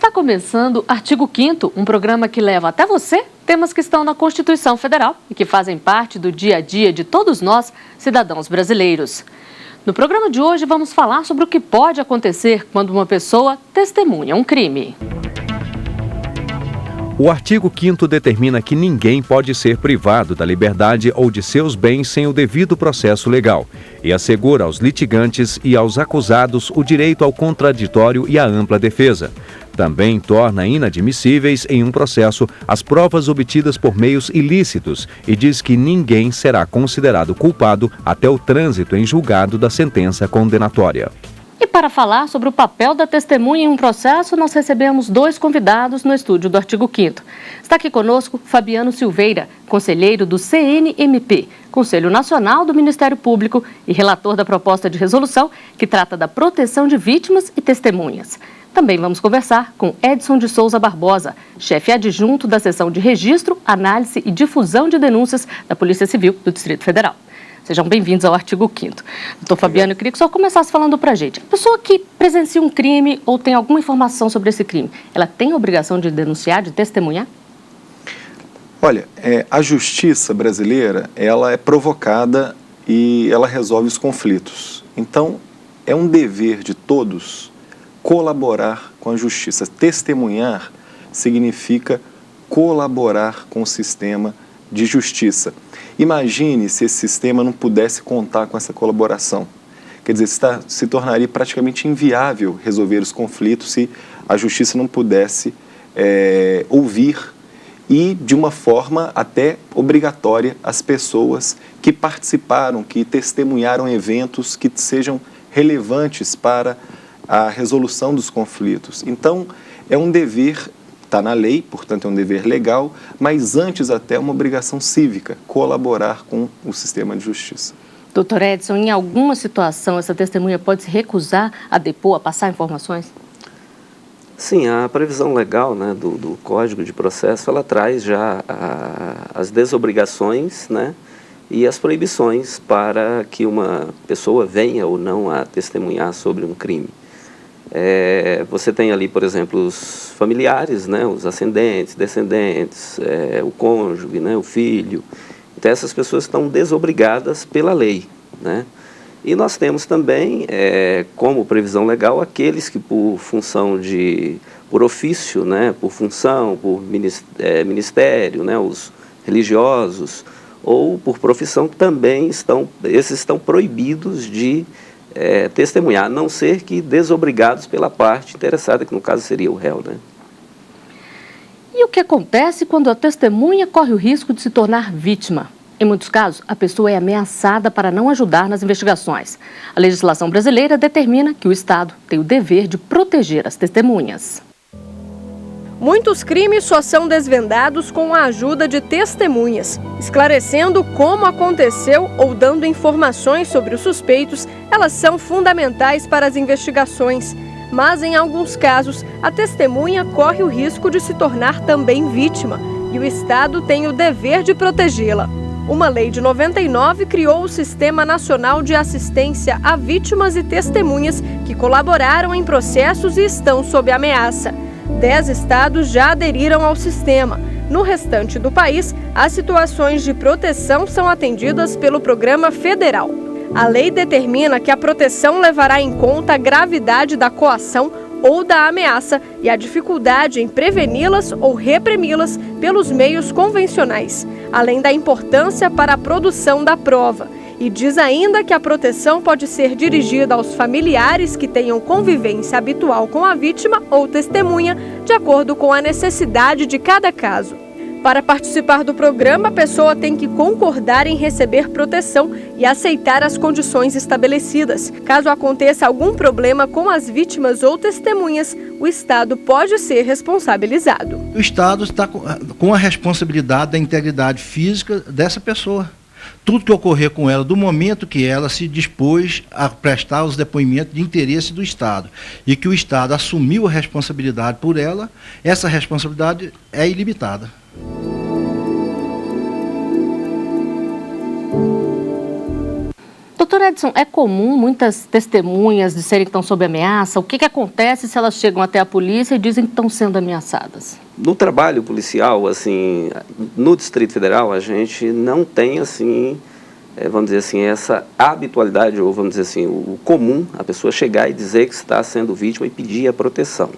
Está começando Artigo 5º, um programa que leva até você temas que estão na Constituição Federal e que fazem parte do dia a dia de todos nós, cidadãos brasileiros. No programa de hoje vamos falar sobre o que pode acontecer quando uma pessoa testemunha um crime. O artigo 5º determina que ninguém pode ser privado da liberdade ou de seus bens sem o devido processo legal e assegura aos litigantes e aos acusados o direito ao contraditório e à ampla defesa. Também torna inadmissíveis em um processo as provas obtidas por meios ilícitos e diz que ninguém será considerado culpado até o trânsito em julgado da sentença condenatória. E para falar sobre o papel da testemunha em um processo, nós recebemos dois convidados no estúdio do Artigo 5º. Está aqui conosco Fabiano Silveira, conselheiro do CNMP, Conselho Nacional do Ministério Público e relator da proposta de resolução que trata da proteção de vítimas e testemunhas. Também vamos conversar com Edson de Souza Barbosa, chefe adjunto da Seção de Registro, Análise e Difusão de Denúncias da Polícia Civil do Distrito Federal. Sejam bem-vindos ao Artigo 5º. Doutor Fabiano, eu queria que o senhor começasse falando para a gente. A pessoa que presencia um crime ou tem alguma informação sobre esse crime, ela tem a obrigação de denunciar, de testemunhar? Olha, a justiça brasileira, ela é provocada e ela resolve os conflitos. Então, é um dever de todos colaborar com a justiça. Testemunhar significa colaborar com o sistema de justiça. Imagine se esse sistema não pudesse contar com essa colaboração. Quer dizer, se tornaria praticamente inviável resolver os conflitos se a justiça não pudesse ouvir e, de uma forma até obrigatória, as pessoas que participaram, que testemunharam eventos que sejam relevantes para a resolução dos conflitos. Então, é um dever. Está na lei, portanto é um dever legal, mas antes até uma obrigação cívica, colaborar com o sistema de justiça. Doutor Edson, em alguma situação essa testemunha pode se recusar a depor, a passar informações? Sim, a previsão legal, né, do Código de Processo, ela traz já as desobrigações, né, e as proibições para que uma pessoa venha ou não a testemunhar sobre um crime. Você tem ali, por exemplo, os familiares, né, os ascendentes, descendentes, o cônjuge, né, o filho. Então, essas pessoas estão desobrigadas pela lei, né? E nós temos também, como previsão legal, aqueles que por função por ofício, né, por função, por ministério, né, os religiosos, ou por profissão, também esses estão proibidos de testemunhar, a não ser que desobrigados pela parte interessada, que no caso seria o réu, né? E o que acontece quando a testemunha corre o risco de se tornar vítima? Em muitos casos, a pessoa é ameaçada para não ajudar nas investigações. A legislação brasileira determina que o Estado tem o dever de proteger as testemunhas. Muitos crimes só são desvendados com a ajuda de testemunhas. Esclarecendo como aconteceu ou dando informações sobre os suspeitos, elas são fundamentais para as investigações. Mas, em alguns casos, a testemunha corre o risco de se tornar também vítima e o Estado tem o dever de protegê-la. Uma lei de 99 criou o Sistema Nacional de Assistência a Vítimas e Testemunhas que colaboraram em processos e estão sob ameaça. 10 estados já aderiram ao sistema. No restante do país, as situações de proteção são atendidas pelo Programa Federal. A lei determina que a proteção levará em conta a gravidade da coação ou da ameaça e a dificuldade em preveni-las ou reprimi-las pelos meios convencionais, além da importância para a produção da prova. E diz ainda que a proteção pode ser dirigida aos familiares que tenham convivência habitual com a vítima ou testemunha, de acordo com a necessidade de cada caso. Para participar do programa, a pessoa tem que concordar em receber proteção e aceitar as condições estabelecidas. Caso aconteça algum problema com as vítimas ou testemunhas, o Estado pode ser responsabilizado. O Estado está com a responsabilidade da integridade física dessa pessoa. Tudo que ocorrer com ela, do momento que ela se dispôs a prestar os depoimentos de interesse do Estado e que o Estado assumiu a responsabilidade por ela, essa responsabilidade é ilimitada. Doutor Doutor Edson, é comum muitas testemunhas disserem que estão sob ameaça? O que acontece se elas chegam até a polícia e dizem que estão sendo ameaçadas? No trabalho policial, assim, no Distrito Federal, a gente não tem, assim, vamos dizer assim, essa habitualidade, ou vamos dizer assim, o comum, a pessoa chegar e dizer que está sendo vítima e pedir a proteção.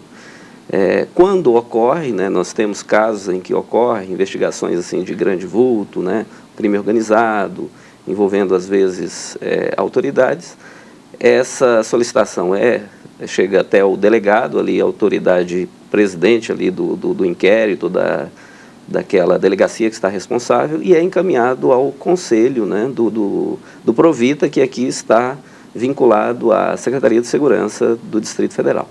Quando ocorre, né, nós temos casos em que ocorrem investigações assim, de grande vulto, né, crime organizado, envolvendo às vezes autoridades, essa solicitação chega até o delegado ali, a autoridade presidente ali do inquérito, daquela delegacia que está responsável, e é encaminhado ao conselho, né, do Provita, que aqui está vinculado à Secretaria de Segurança do Distrito Federal.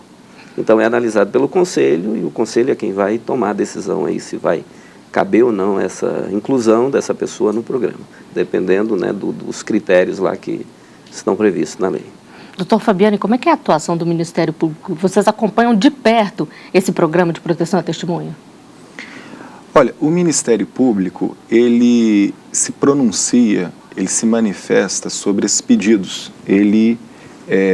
Então é analisado pelo conselho, e o conselho é quem vai tomar a decisão aí se vai caber ou não essa inclusão dessa pessoa no programa, dependendo, né, dos critérios lá que estão previstos na lei. Doutor Fabiano, como é que é a atuação do Ministério Público? Vocês acompanham de perto esse programa de proteção à testemunha? Olha, o Ministério Público, ele se pronuncia, ele se manifesta sobre esses pedidos. Ele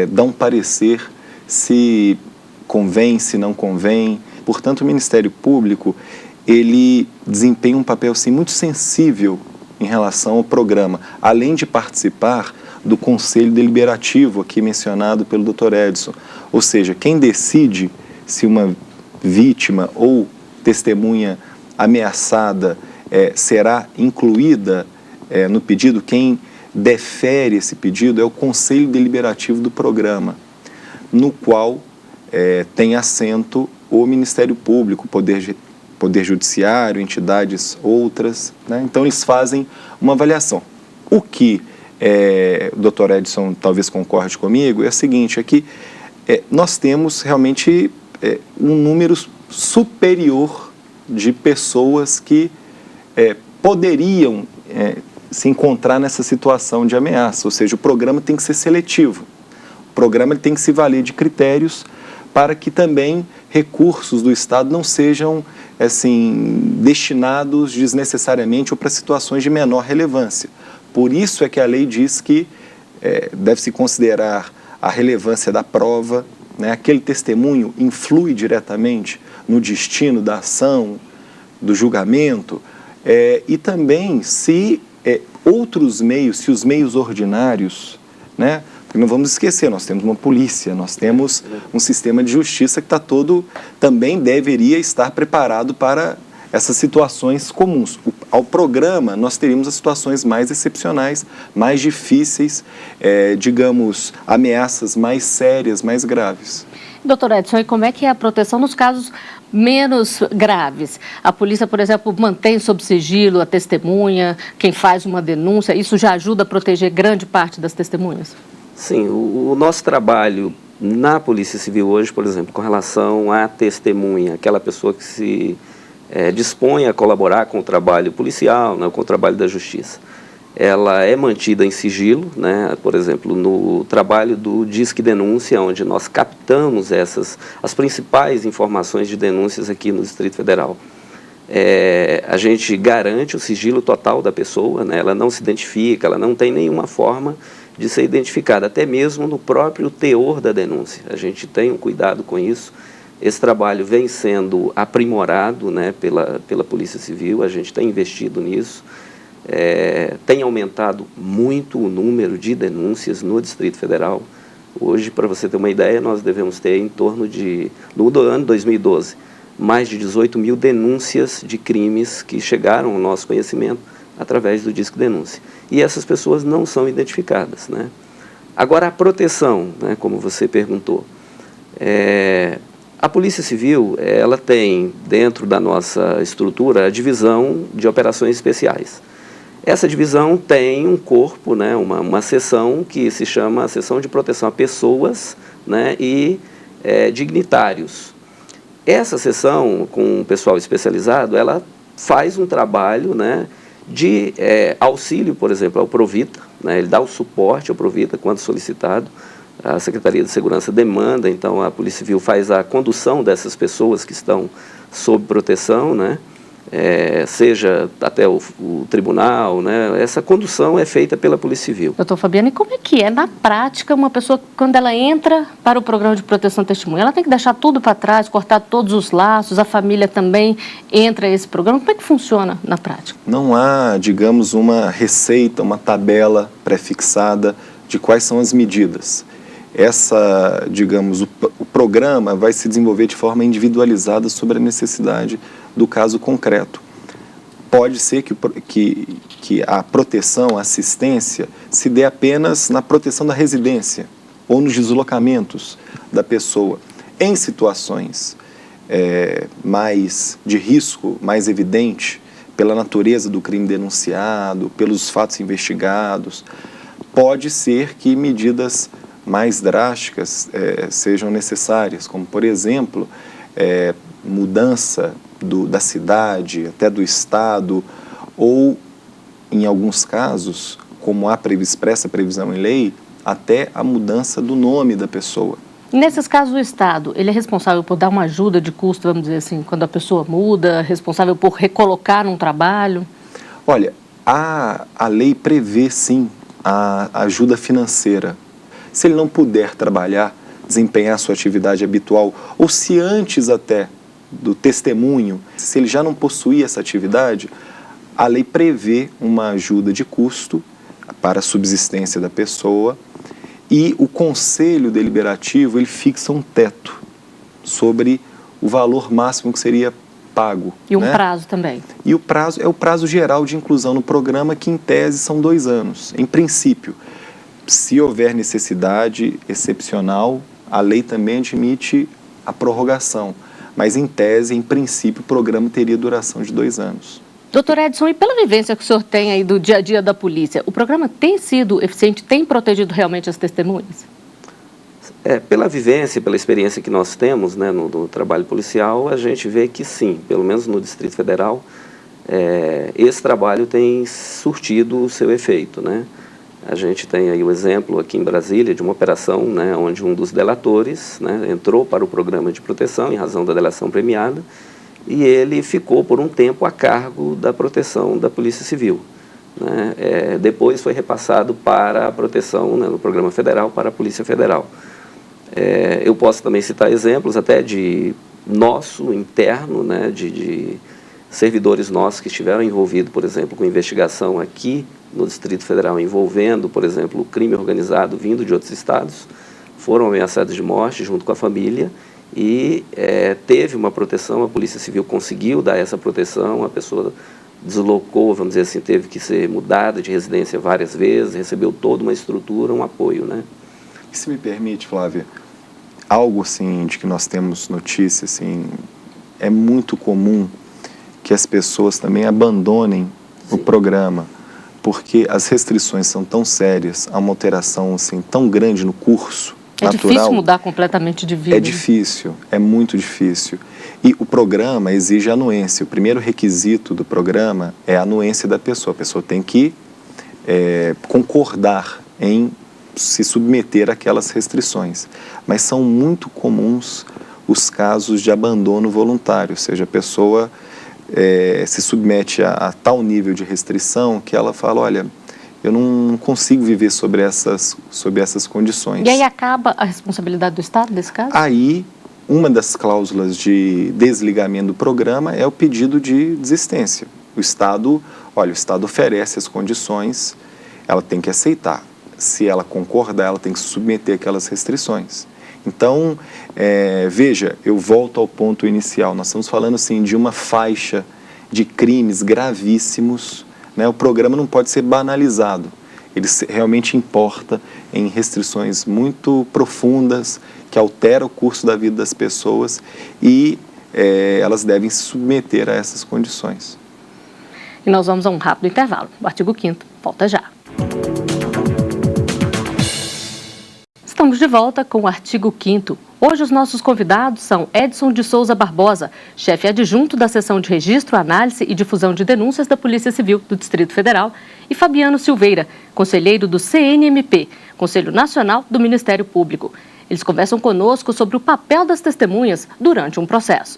dá um parecer se convém, se não convém. Portanto, o Ministério Público, ele desempenha um papel assim, muito sensível em relação ao programa, além de participar do Conselho Deliberativo, aqui mencionado pelo Dr. Edson. Ou seja, quem decide se uma vítima ou testemunha ameaçada será incluída no pedido, quem defere esse pedido é o Conselho Deliberativo do programa, no qual tem assento o Ministério Público, Poder Judiciário, entidades outras, né? Então eles fazem uma avaliação. O que o Dr. Edson talvez concorde comigo é o seguinte, é que nós temos realmente um número superior de pessoas que poderiam se encontrar nessa situação de ameaça, ou seja, o programa tem que ser seletivo. O programa tem que se valer de critérios para que também recursos do Estado não sejam assim, destinados desnecessariamente ou para situações de menor relevância. Por isso é que a lei diz que deve-se considerar a relevância da prova, né? Aquele testemunho influi diretamente no destino da ação, do julgamento, e também se outros meios, se os meios ordinários, né? Porque não vamos esquecer, nós temos uma polícia, nós temos um sistema de justiça que também deveria estar preparado para essas situações comuns. Ao programa, nós teríamos as situações mais excepcionais, mais difíceis, digamos, ameaças mais sérias, mais graves. Doutor Edson, e como é que é a proteção nos casos menos graves? A polícia, por exemplo, mantém sob sigilo a testemunha, quem faz uma denúncia, isso já ajuda a proteger grande parte das testemunhas? Sim, o nosso trabalho na Polícia Civil hoje, por exemplo, com relação à testemunha, aquela pessoa que se dispõe a colaborar com o trabalho policial, né, com o trabalho da justiça, ela é mantida em sigilo, né, por exemplo, no trabalho do Disque Denúncia, onde nós captamos as principais informações de denúncias aqui no Distrito Federal. A gente garante o sigilo total da pessoa, né, ela não se identifica, ela não tem nenhuma forma de ser identificada, até mesmo no próprio teor da denúncia. A gente tem um cuidado com isso. Esse trabalho vem sendo aprimorado, né, pela Polícia Civil, a gente tem investido nisso. Tem aumentado muito o número de denúncias no Distrito Federal. Hoje, para você ter uma ideia, nós devemos ter em torno de, no ano 2012, mais de 18 mil denúncias de crimes que chegaram ao nosso conhecimento através do Disque Denúncia. E essas pessoas não são identificadas, né? Agora, a proteção, né, como você perguntou. A Polícia Civil, ela tem, dentro da nossa estrutura, a divisão de operações especiais. Essa divisão tem um corpo, né, uma seção que se chama a Seção de Proteção a Pessoas, né, e dignitários. Essa seção, com o pessoal especializado, ela faz um trabalho, né, de auxílio, por exemplo, ao Provita, né, ele dá o suporte ao Provita quando solicitado. A Secretaria de Segurança demanda, então a Polícia Civil faz a condução dessas pessoas que estão sob proteção, né? seja até o tribunal, né? Essa condução é feita pela Polícia Civil. Doutor Fabiano, e como é que é, na prática, uma pessoa, quando ela entra para o programa de proteção à testemunha, ela tem que deixar tudo para trás, cortar todos os laços, a família também entra nesse programa? Como é que funciona na prática? Não há, digamos, uma receita, uma tabela pré-fixada de quais são as medidas. O programa vai se desenvolver de forma individualizada sobre a necessidade do caso concreto. Pode ser que a proteção, a assistência, se dê apenas na proteção da residência ou nos deslocamentos da pessoa. Em situações mais de risco, mais evidente, pela natureza do crime denunciado, pelos fatos investigados, pode ser que medidas mais drásticas sejam necessárias, como, por exemplo, mudança da cidade, até do estado, ou, em alguns casos, como há expressa previsão em lei, até a mudança do nome da pessoa. Nesses casos, o Estado, ele é responsável por dar uma ajuda de custo, vamos dizer assim, quando a pessoa muda, responsável por recolocar num trabalho? Olha, a lei prevê, sim, a ajuda financeira. Se ele não puder trabalhar, desempenhar sua atividade habitual, ou se antes até do testemunho, se ele já não possuía essa atividade, a lei prevê uma ajuda de custo para a subsistência da pessoa e o Conselho Deliberativo ele fixa um teto sobre o valor máximo que seria pago. E um prazo também. E o prazo é o prazo geral de inclusão no programa, que em tese são 2 anos. Em princípio, se houver necessidade excepcional, a lei também admite a prorrogação. Mas, em tese, em princípio, o programa teria duração de 2 anos. Doutor Edson, e pela vivência que o senhor tem aí do dia a dia da polícia, o programa tem sido eficiente, tem protegido realmente as testemunhas? Pela vivência, pela experiência que nós temos, né, no trabalho policial, a gente vê que sim, pelo menos no Distrito Federal, esse trabalho tem surtido o seu efeito, né? A gente tem aí o exemplo aqui em Brasília de uma operação, né, onde um dos delatores, né, entrou para o programa de proteção em razão da delação premiada e ele ficou por um tempo a cargo da proteção da Polícia Civil, né? Depois foi repassado para a proteção, né, no programa federal, para a Polícia Federal. Eu posso também citar exemplos até de nosso interno, né, de servidores nossos que estiveram envolvidos, por exemplo, com investigação aqui no Distrito Federal, envolvendo, por exemplo, o crime organizado vindo de outros estados, foram ameaçados de morte junto com a família e teve uma proteção, a Polícia Civil conseguiu dar essa proteção, a pessoa deslocou, vamos dizer assim, teve que ser mudada de residência várias vezes, recebeu toda uma estrutura, um apoio, né? E se me permite, Flávia, algo assim de que nós temos notícia, assim, é muito comum que as pessoas também abandonem o programa, porque as restrições são tão sérias, há uma alteração assim, tão grande no curso natural. É difícil mudar completamente de vida. É difícil, é muito difícil. E o programa exige anuência. O primeiro requisito do programa é a anuência da pessoa. A pessoa tem que concordar em se submeter àquelas restrições. Mas são muito comuns os casos de abandono voluntário, ou seja, a pessoa se submete a tal nível de restrição que ela fala, olha, eu não consigo viver sob essas condições. E aí acaba a responsabilidade do Estado nesse caso? Aí, uma das cláusulas de desligamento do programa é o pedido de desistência. O Estado oferece as condições, ela tem que aceitar. Se ela concordar, ela tem que se submeter àquelas restrições. Então, veja, eu volto ao ponto inicial. Nós estamos falando assim, de uma faixa de crimes gravíssimos, né? O programa não pode ser banalizado. Ele realmente importa em restrições muito profundas, que alteram o curso da vida das pessoas e elas devem se submeter a essas condições. E nós vamos a um rápido intervalo. O artigo 5º volta já. Estamos de volta com o artigo 5º. Hoje os nossos convidados são Edson de Souza Barbosa, chefe adjunto da Seção de Registro, Análise e Difusão de Denúncias da Polícia Civil do Distrito Federal, e Fabiano Silveira, conselheiro do CNMP, Conselho Nacional do Ministério Público. Eles conversam conosco sobre o papel das testemunhas durante um processo.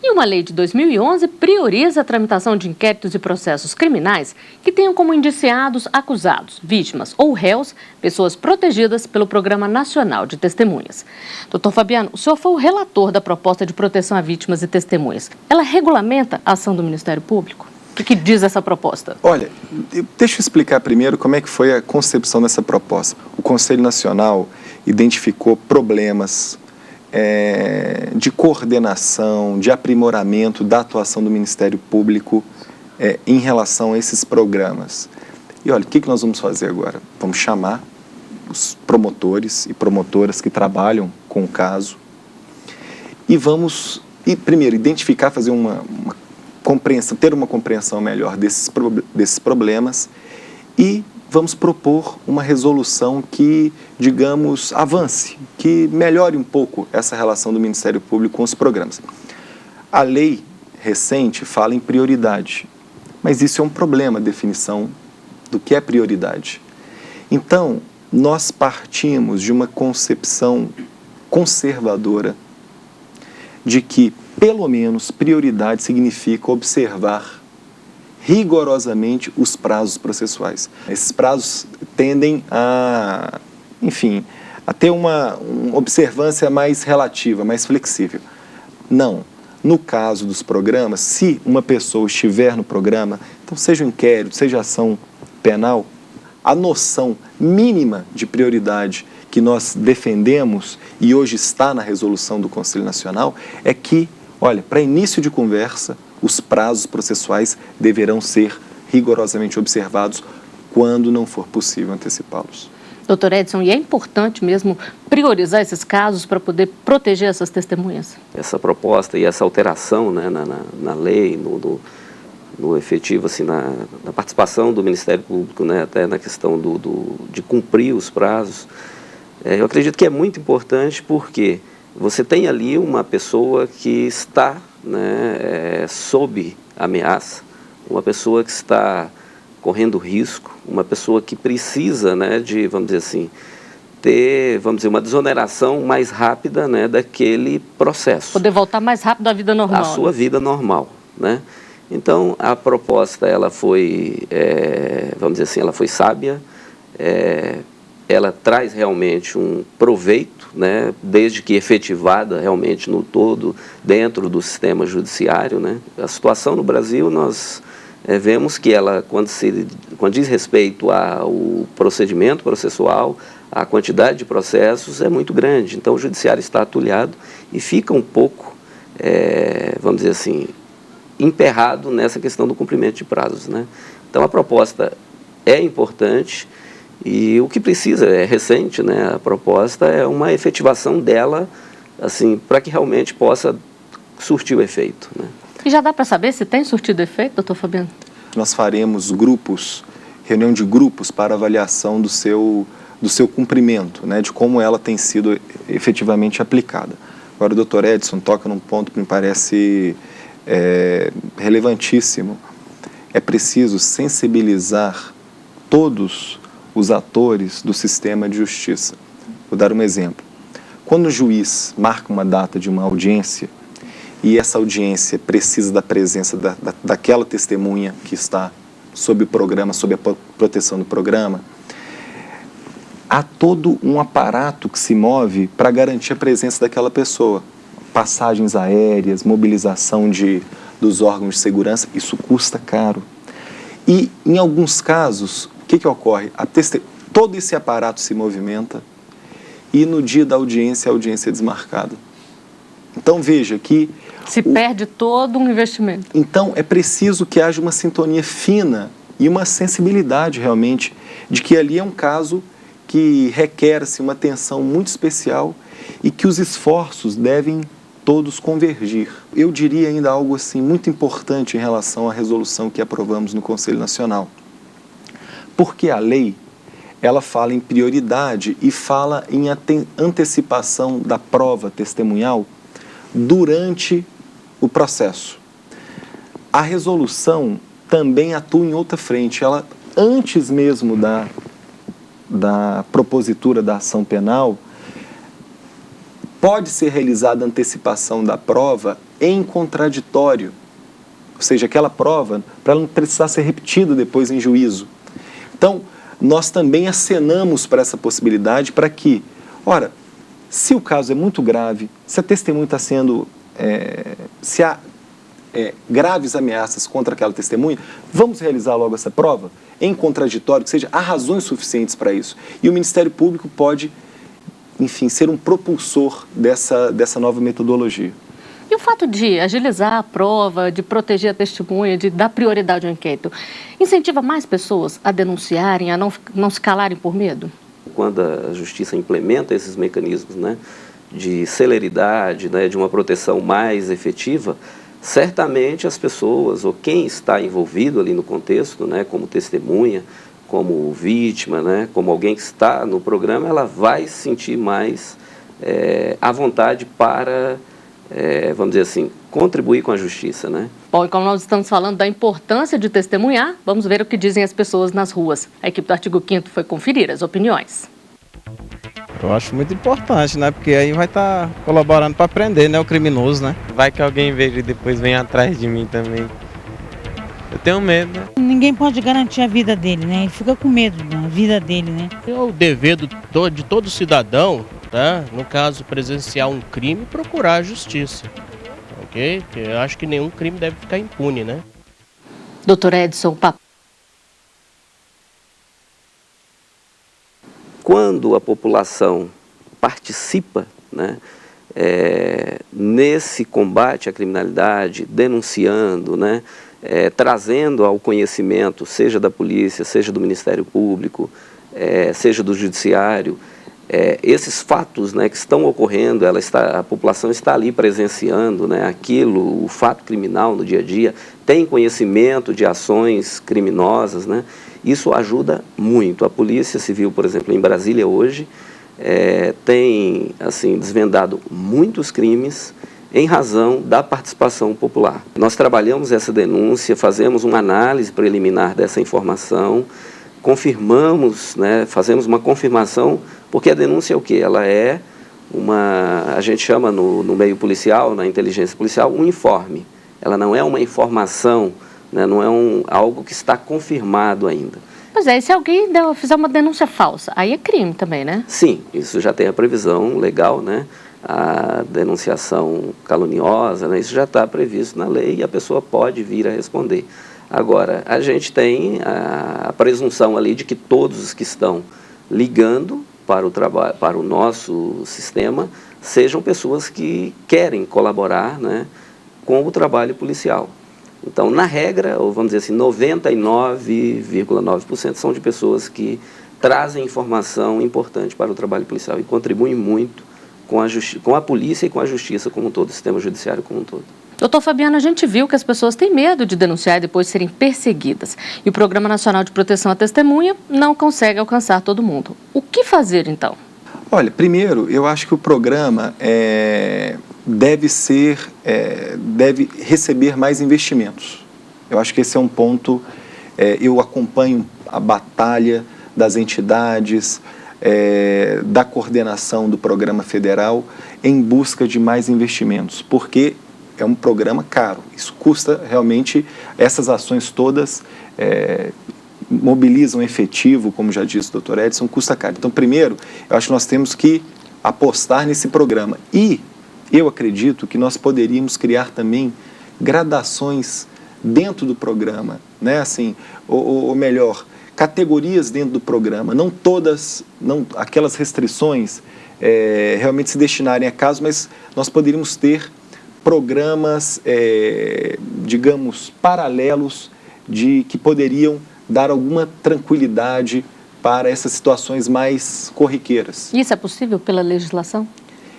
E uma lei de 2011 prioriza a tramitação de inquéritos e processos criminais que tenham como indiciados, acusados, vítimas ou réus, pessoas protegidas pelo Programa Nacional de Testemunhas. Doutor Fabiano, o senhor foi o relator da proposta de proteção a vítimas e testemunhas. Ela regulamenta a ação do Ministério Público? O que diz essa proposta? Olha, deixa eu explicar primeiro como é que foi a concepção dessa proposta. O Conselho Nacional identificou problemas de coordenação, de aprimoramento da atuação do Ministério Público em relação a esses programas. E olha, o que nós vamos fazer agora? Vamos chamar os promotores e promotoras que trabalham com o caso e vamos, primeiro, identificar, fazer uma compreensão, ter uma compreensão melhor desses problemas e vamos propor uma resolução que, digamos, avance, que melhore um pouco essa relação do Ministério Público com os programas. A lei recente fala em prioridade, mas isso é um problema, a definição do que é prioridade. Então, nós partimos de uma concepção conservadora de que, pelo menos, prioridade significa observar rigorosamente os prazos processuais. Esses prazos tendem a, enfim, a ter uma observância mais relativa, mais flexível. Não. No caso dos programas, se uma pessoa estiver no programa, então seja um inquérito, seja ação penal, a noção mínima de prioridade que nós defendemos e hoje está na resolução do Conselho Nacional é que, olha, para início de conversa, os prazos processuais deverão ser rigorosamente observados quando não for possível antecipá-los. Doutor Edson, e é importante mesmo priorizar esses casos para poder proteger essas testemunhas? Essa proposta e essa alteração, né, na lei, no efetivo, assim, na participação do Ministério Público, né, até na questão de cumprir os prazos, eu acredito que é muito importante porque você tem ali uma pessoa que está, né, sob ameaça, uma pessoa que está correndo risco, uma pessoa que precisa, né, de, vamos dizer assim, ter, vamos dizer, uma desoneração mais rápida, né, daquele processo. Poder voltar mais rápido à vida normal. À sua vida normal, né? Então, a proposta, ela foi, vamos dizer assim, ela foi sábia, ela traz realmente um proveito, né, desde que efetivada realmente no todo, dentro do sistema judiciário, né? A situação no Brasil, nós vemos que ela, quando diz respeito ao procedimento processual, a quantidade de processos é muito grande. Então, o judiciário está atulhado e fica um pouco, vamos dizer assim, emperrado nessa questão do cumprimento de prazos, né? Então, a proposta é importante e o que precisa, é recente, né? A proposta é uma efetivação dela, assim, para que realmente possa surtir o efeito, né? E já dá para saber se tem surtido efeito, doutor Fabiano? Nós faremos reunião de grupos para avaliação do seu cumprimento, né, de como ela tem sido efetivamente aplicada. Agora, o doutor Edson toca num ponto que me parece relevantíssimo. É preciso sensibilizar todos os atores do sistema de justiça. Vou dar um exemplo. Quando o juiz marca uma data de uma audiência, e essa audiência precisa da presença daquela testemunha que está sob o programa, sob a proteção do programa, há todo um aparato que se move para garantir a presença daquela pessoa. Passagens aéreas, mobilização dos órgãos de segurança, isso custa caro. E, em alguns casos, o que ocorre? Todo esse aparato se movimenta e no dia da audiência, a audiência é desmarcada. Então, veja que... Se perde todo um investimento. Então, é preciso que haja uma sintonia fina e uma sensibilidade, realmente, de que ali é um caso que requer assim, uma atenção muito especial e que os esforços devem todos convergir. Eu diria ainda algo assim, muito importante em relação à resolução que aprovamos no Conselho Nacional. Porque a lei, ela fala em prioridade e fala em antecipação da prova testemunhal durante o processo. A resolução também atua em outra frente. Ela, antes mesmo da propositura da ação penal, pode ser realizada a antecipação da prova em contraditório, ou seja, aquela prova, para ela não precisar ser repetida depois em juízo. Então, nós também acenamos para essa possibilidade para que, ora, se o caso é muito grave, se a testemunha está sendo, se há graves ameaças contra aquela testemunha, vamos realizar logo essa prova em contraditório, que seja, há razões suficientes para isso. E o Ministério Público pode, enfim, ser um propulsor dessa nova metodologia. E o fato de agilizar a prova, de proteger a testemunha, de dar prioridade ao inquérito, incentiva mais pessoas a denunciarem, a não se calarem por medo? Quando a Justiça implementa esses mecanismos, né, de celeridade, né, de uma proteção mais efetiva, certamente as pessoas, ou quem está envolvido ali no contexto, né, como testemunha, como vítima, né, como alguém que está no programa, ela vai se sentir mais à vontade para, vamos dizer assim, contribuir com a justiça, né? Bom, e como nós estamos falando da importância de testemunhar, vamos ver o que dizem as pessoas nas ruas. A equipe do Artigo 5º foi conferir as opiniões. Eu acho muito importante, né? Porque aí vai estar colaborando para prender, né, o criminoso, né? Vai que alguém veja e depois vem atrás de mim também. Eu tenho medo, né? Ninguém pode garantir a vida dele, né? Ele fica com medo da vida dele, né? É o dever de todo cidadão, tá? No caso, presenciar um crime, procurar a justiça, ok? Porque eu acho que nenhum crime deve ficar impune, né? Dr. Edson, Quando a população participa, né, nesse combate à criminalidade, denunciando, né, trazendo ao conhecimento, seja da polícia, seja do Ministério Público, seja do Judiciário, esses fatos, né, que estão ocorrendo, a população está ali presenciando, né, aquilo, o fato criminal no dia a dia, tem conhecimento de ações criminosas, né, isso ajuda muito. A Polícia Civil, por exemplo, em Brasília hoje, tem assim, desvendado muitos crimes em razão da participação popular. Nós trabalhamos essa denúncia, fazemos uma análise preliminar dessa informação, confirmamos, né, fazemos uma confirmação, porque a denúncia é o quê? Ela é a gente chama no meio policial, na inteligência policial, um informe. Ela não é uma informação, né, não é algo que está confirmado ainda. Pois é, e se alguém fizer uma denúncia falsa, aí é crime também, né? Sim, isso já tem a previsão legal, né? A denunciação caluniosa, né? Isso já está previsto na lei e a pessoa pode vir a responder. Agora, a gente tem a presunção ali de que todos os que estão ligando para o trabalho, para o nosso sistema, sejam pessoas que querem colaborar, né, com o trabalho policial. Então, na regra, ou vamos dizer assim, 99,9% são de pessoas que trazem informação importante para o trabalho policial e contribuem muito com a polícia e com a justiça como um todo, o sistema judiciário como um todo. Doutor Fabiano, a gente viu que as pessoas têm medo de denunciar e depois serem perseguidas. E o Programa Nacional de Proteção à Testemunha não consegue alcançar todo mundo. O que fazer, então? Olha, primeiro, eu acho que o programa deve receber mais investimentos. Eu acho que esse é um ponto, eu acompanho a batalha das entidades, da coordenação do programa federal em busca de mais investimentos, porque é um programa caro, isso custa realmente, essas ações todas mobilizam efetivo, como já disse o doutor Edson, custa caro. Então, primeiro, eu acho que nós temos que apostar nesse programa e eu acredito que nós poderíamos criar também gradações dentro do programa, né? Assim, ou melhor, categorias dentro do programa, não aquelas restrições realmente se destinarem a casos, mas nós poderíamos ter programas, digamos, paralelos que poderiam dar alguma tranquilidade para essas situações mais corriqueiras. Isso é possível pela legislação?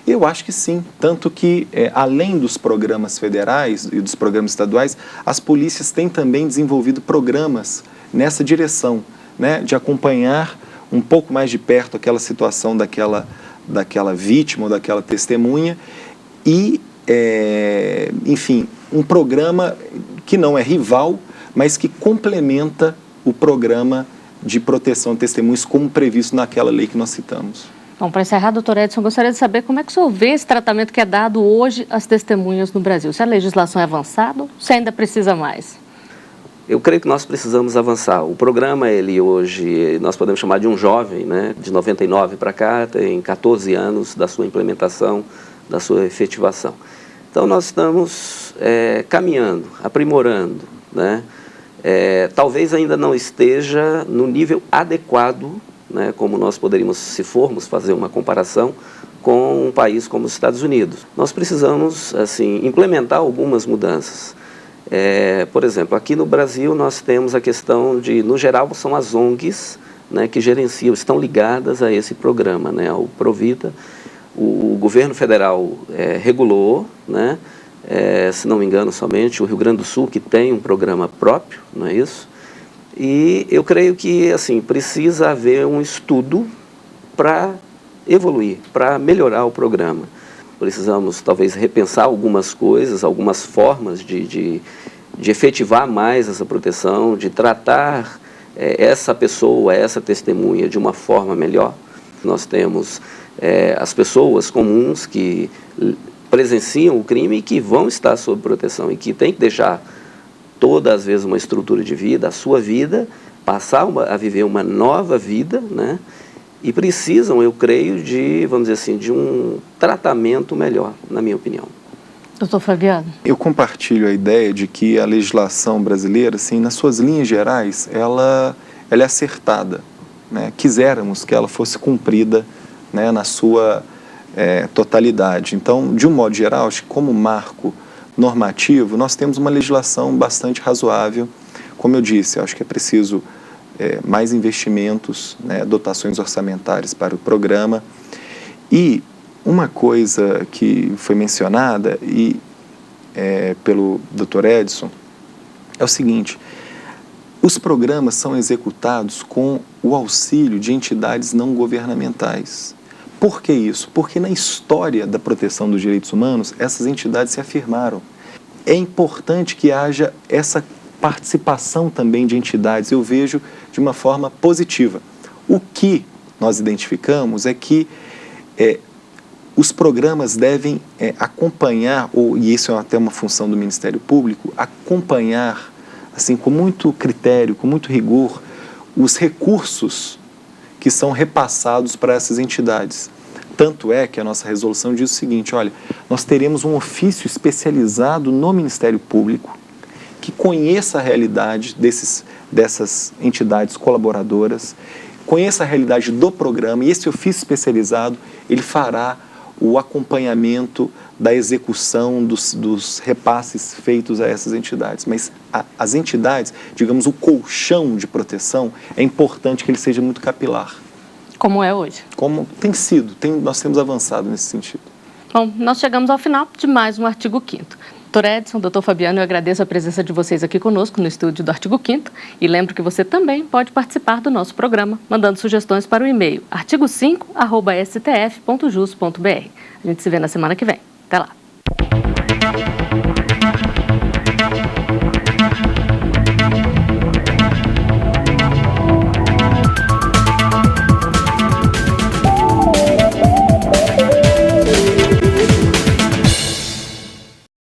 Eu acho que sim, tanto que, além dos programas federais e dos programas estaduais, as polícias têm também desenvolvido programas nessa direção, né, de acompanhar um pouco mais de perto aquela situação daquela vítima ou daquela testemunha e, enfim, um programa que não é rival, mas que complementa o programa de proteção de testemunhas como previsto naquela lei que nós citamos. Bom, para encerrar, doutor Edson, gostaria de saber como é que o senhor vê esse tratamento que é dado hoje às testemunhas no Brasil. Se a legislação é avançada ou se ainda precisa mais? Eu creio que nós precisamos avançar. O programa, ele hoje, nós podemos chamar de um jovem, né? De 99 para cá, tem 14 anos da sua implementação, da sua efetivação. Então, nós estamos caminhando, aprimorando, né? Talvez ainda não esteja no nível adequado, né, como nós poderíamos, se formos fazer uma comparação com um país como os Estados Unidos. Nós precisamos, assim, implementar algumas mudanças. Por exemplo, aqui no Brasil nós temos a questão de, no geral, são as ONGs, né, que gerenciam, estão ligadas a esse programa, né, ao Provida. O governo federal regulou, né, se não me engano, somente o Rio Grande do Sul, que tem um programa próprio, não é isso? E eu creio que, assim, precisa haver um estudo para evoluir, para melhorar o programa. Precisamos, talvez, repensar algumas coisas, algumas formas de efetivar mais essa proteção, de tratar essa pessoa, essa testemunha de uma forma melhor. Nós temos as pessoas comuns que presenciam o crime e que vão estar sob proteção e que tem que deixar todas as vezes uma estrutura de vida, a sua vida, passar a viver uma nova vida, né? E precisam, eu creio, de, vamos dizer assim, de um tratamento melhor, na minha opinião. Doutor Fabiano. Eu compartilho a ideia de que a legislação brasileira, assim, nas suas linhas gerais, ela é acertada, né? Quiséramos que ela fosse cumprida, né, na sua totalidade. Então, de um modo geral, acho que como marco normativo, nós temos uma legislação bastante razoável. Como eu disse, acho que é preciso mais investimentos, né, dotações orçamentárias para o programa. E uma coisa que foi mencionada pelo Dr. Edson é o seguinte: os programas são executados com o auxílio de entidades não governamentais. Por que isso? Porque na história da proteção dos direitos humanos, essas entidades se afirmaram. É importante que haja essa participação também de entidades, eu vejo de uma forma positiva. O que nós identificamos é que os programas devem acompanhar, e isso é até uma função do Ministério Público, acompanhar, assim, com muito critério, com muito rigor, os recursos que são repassados para essas entidades. Tanto é que a nossa resolução diz o seguinte: olha, nós teremos um ofício especializado no Ministério Público que conheça a realidade dessas entidades colaboradoras, conheça a realidade do programa, e esse ofício especializado, ele fará o acompanhamento da execução dos repasses feitos a essas entidades. Mas as entidades, digamos, o colchão de proteção, é importante que ele seja muito capilar. Como é hoje? Como tem sido, nós temos avançado nesse sentido. Bom, nós chegamos ao final de mais um Artigo 5º. Dr. Edson, Dr. Fabiano, eu agradeço a presença de vocês aqui conosco no estúdio do Artigo 5º e lembro que você também pode participar do nosso programa, mandando sugestões para o e-mail artigo5@stf.jus.br. A gente se vê na semana que vem. Até lá.